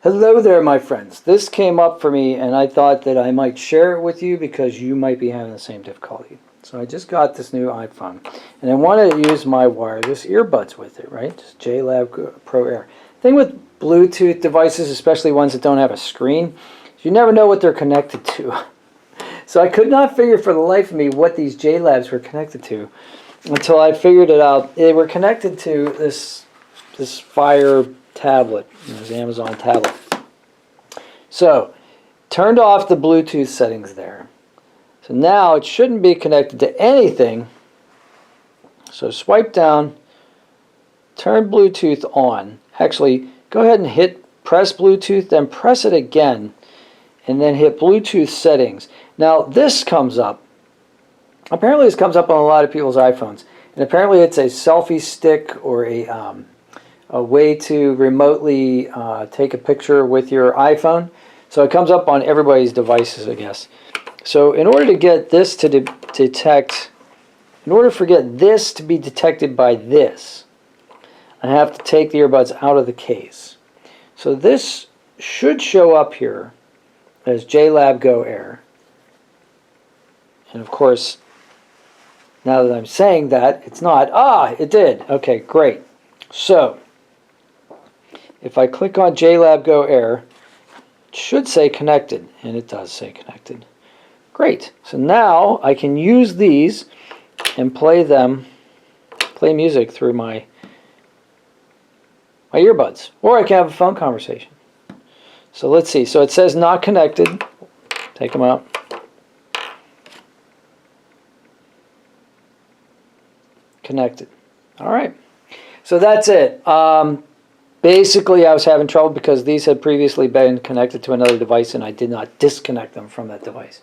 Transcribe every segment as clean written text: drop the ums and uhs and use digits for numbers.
Hello there, my friends. This came up for me and I thought that I might share it with you because you might be having the same difficulty. So I just got this new iPhone and I wanted to use my wireless earbuds with it, right? Just JLab Go Pro Air. Thing with Bluetooth devices, especially ones that don't have a screen, you never know what they're connected to. So I could not figure for the life of me what these JLabs were connected to until I figured it out. They were connected to this Fire tablet, this Amazon tablet. So, turned off the Bluetooth settings there. So now it shouldn't be connected to anything. So swipe down, turn Bluetooth on. Actually, go ahead and press Bluetooth, then press it again, and then hit Bluetooth settings. Now this comes up. Apparently this comes up on a lot of people's iPhones. And apparently it's a selfie stick or a way to remotely take a picture with your iPhone. So it comes up on everybody's devices, I guess. So in order to get this to detect, in order for this to be detected by this, I have to take the earbuds out of the case. So this should show up here as JLab Go Air. And of course, now that I'm saying that, it's not. Ah, it did. Okay, great. So if I click on JLab Go Air, it should say connected, and it does say connected. Great. So now I can use these and play music through my earbuds, or I can have a phone conversation. So let's see. So it says not connected. Take them out. Connected. All right. So that's it. Basically, I was having trouble because these had previously been connected to another device and I did not disconnect them from that device.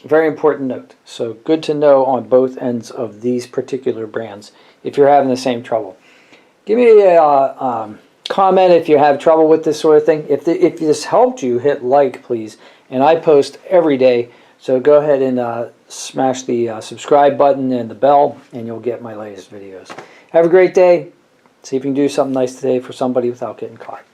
Very important note. So good to know on both ends of these particular brands if you're having the same trouble. Give me a comment if you have trouble with this sort of thing. If this helped you, hit like, please. And I post every day, so go ahead and smash the subscribe button and the bell, and you'll get my latest videos. Have a great day. See if you can do something nice today for somebody without getting caught.